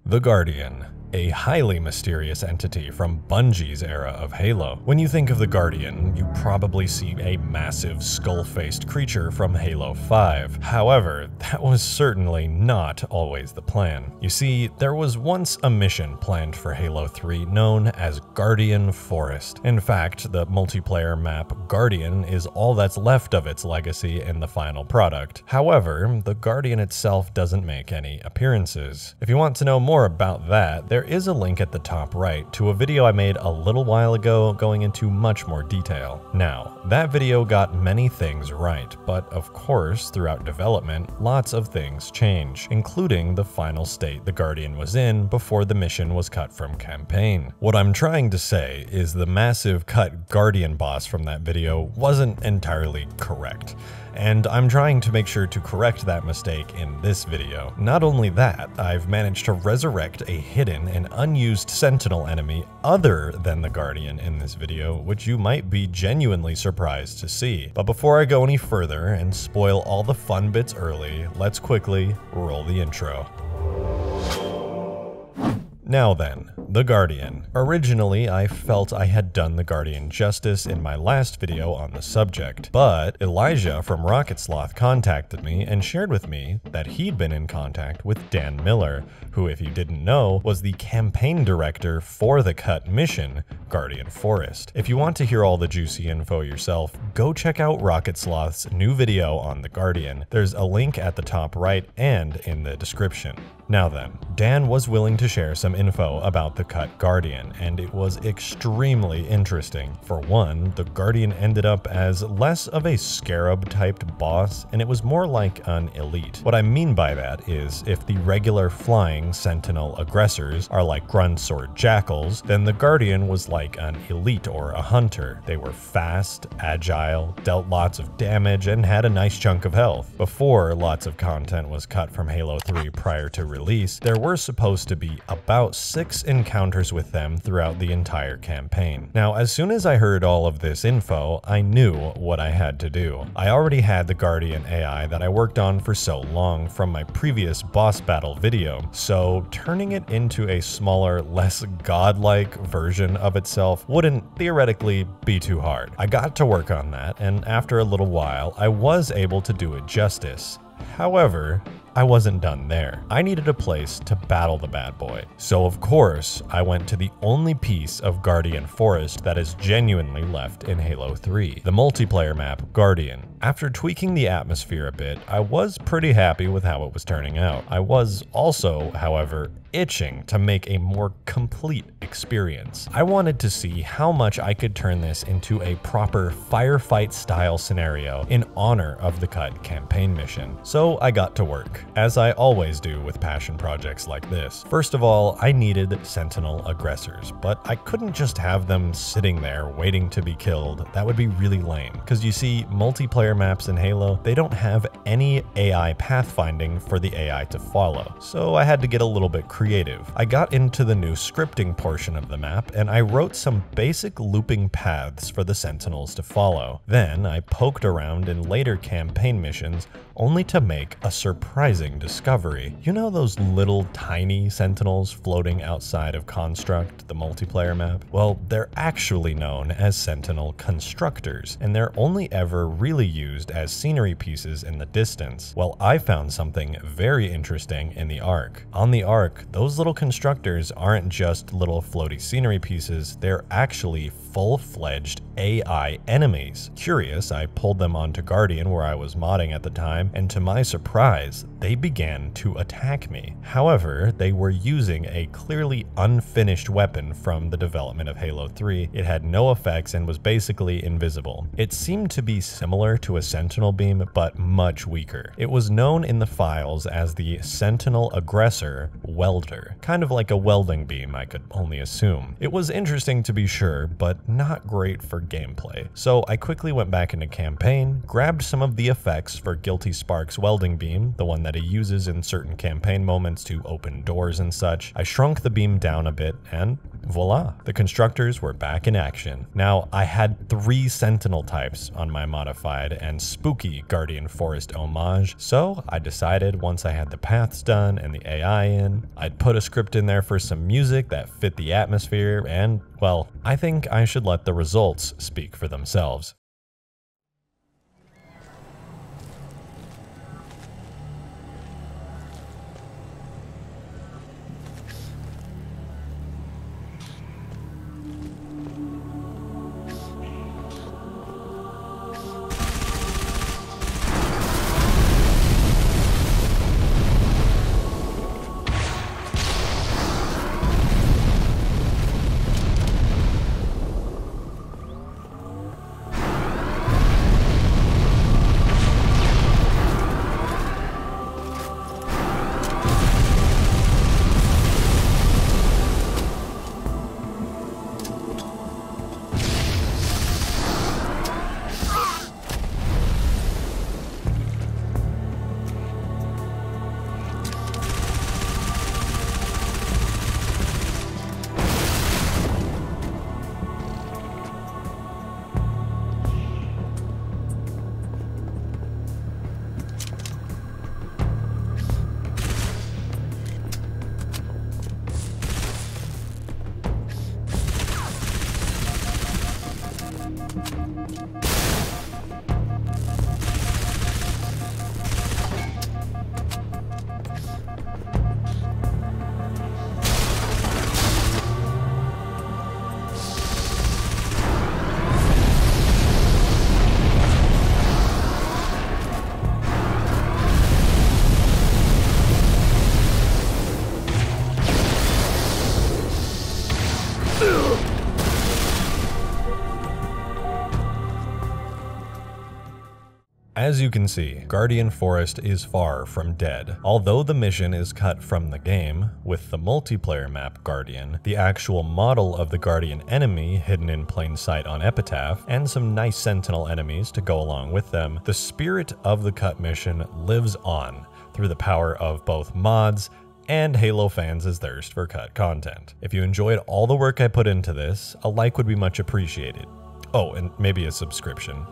The Guardian, a highly mysterious entity from Bungie's era of Halo. When you think of the Guardian, you probably see a massive skull-faced creature from Halo 5. However, that was certainly not always the plan. You see, there was once a mission planned for Halo 3 known as Guardian Forest. In fact, the multiplayer map Guardian is all that's left of its legacy in the final product. However, the Guardian itself doesn't make any appearances. If you want to know more about that, there is a link at the top right to a video I made a little while ago going into much more detail. Now, that video got many things right, but of course, throughout development, lots of things change, including the final state the Guardian was in before the mission was cut from campaign. What I'm trying to say is the massive cut Guardian boss from that video wasn't entirely correct, and I'm trying to make sure to correct that mistake in this video. Not only that, I've managed to resurrect a hidden and unused Sentinel enemy other than the Guardian in this video, which you might be genuinely surprised to see. But before I go any further and spoil all the fun bits early, let's quickly roll the intro. Now then, the Guardian. Originally, I felt I had done the Guardian justice in my last video on the subject, but Elijah from Rocket Sloth contacted me and shared with me that he'd been in contact with Dan Miller, who, if you didn't know, was the campaign director for the cut mission, Guardian Forest. If you want to hear all the juicy info yourself, go check out Rocket Sloth's new video on the Guardian. There's a link at the top right and in the description. Now then, Dan was willing to share some info about the cut Guardian, and it was extremely interesting. For one, the Guardian ended up as less of a Scarab-typed boss, and it was more like an elite. What I mean by that is, if the regular flying Sentinel aggressors are like grunts or jackals, then the Guardian was like an elite or a hunter. They were fast, agile, dealt lots of damage, and had a nice chunk of health. Before lots of content was cut from Halo 3 prior to release, there were supposed to be about 6 encounters with them throughout the entire campaign. Now, as soon as I heard all of this info, I knew what I had to do. I already had the Guardian AI that I worked on for so long from my previous boss battle video, so turning it into a smaller, less godlike version of itself wouldn't theoretically be too hard. I got to work on that, and after a little while, I was able to do it justice. However, I wasn't done there. I needed a place to battle the bad boy. So of course, I went to the only piece of Guardian Forest that is genuinely left in Halo 3, the multiplayer map Guardian. After tweaking the atmosphere a bit, I was pretty happy with how it was turning out. I was also, however, itching to make a more complete experience. I wanted to see how much I could turn this into a proper firefight style scenario in honor of the cut campaign mission. So I got to work, as I always do with passion projects like this. First of all, I needed Sentinel aggressors, but I couldn't just have them sitting there waiting to be killed. That would be really lame, because you see, multiplayer maps in Halo, they don't have any AI pathfinding for the AI to follow, so I had to get a little bit creative. I got into the new scripting portion of the map, and I wrote some basic looping paths for the Sentinels to follow. Then I poked around in later campaign missions only to make a surprising discovery. You know those little tiny Sentinels floating outside of Construct, the multiplayer map? Well, they're actually known as Sentinel Constructors, and they're only ever really used as scenery pieces in the distance. Well, I found something very interesting in the Ark. On the Ark, those little constructors aren't just little floaty scenery pieces, they're actually full-fledged AI enemies. Curious, I pulled them onto Guardian where I was modding at the time, and to my surprise, they began to attack me. However, they were using a clearly unfinished weapon from the development of Halo 3. It had no effects and was basically invisible. It seemed to be similar to a Sentinel beam, but much weaker. It was known in the files as the Sentinel Aggressor Welder, kind of like a welding beam, I could only assume. It was interesting to be sure, but not great for gameplay. So I quickly went back into campaign, grabbed some of the effects for Guilty Spark's welding beam, the one that he uses in certain campaign moments to open doors and such. I shrunk the beam down a bit and voila, the constructors were back in action. Now, I had 3 Sentinel types on my modified and spooky Guardian Forest homage, so I decided once I had the paths done and the AI in, I'd put a script in there for some music that fit the atmosphere, and, well, I think I should let the results speak for themselves. As you can see, Guardian Forest is far from dead. Although the mission is cut from the game, with the multiplayer map Guardian, the actual model of the Guardian enemy hidden in plain sight on Epitaph, and some nice Sentinel enemies to go along with them, the spirit of the cut mission lives on through the power of both mods and Halo fans' thirst for cut content. If you enjoyed all the work I put into this, a like would be much appreciated. Oh, and maybe a subscription.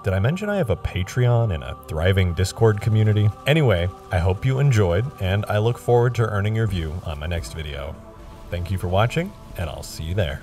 Did I mention I have a Patreon and a thriving Discord community? Anyway, I hope you enjoyed, and I look forward to earning your view on my next video. Thank you for watching, and I'll see you there.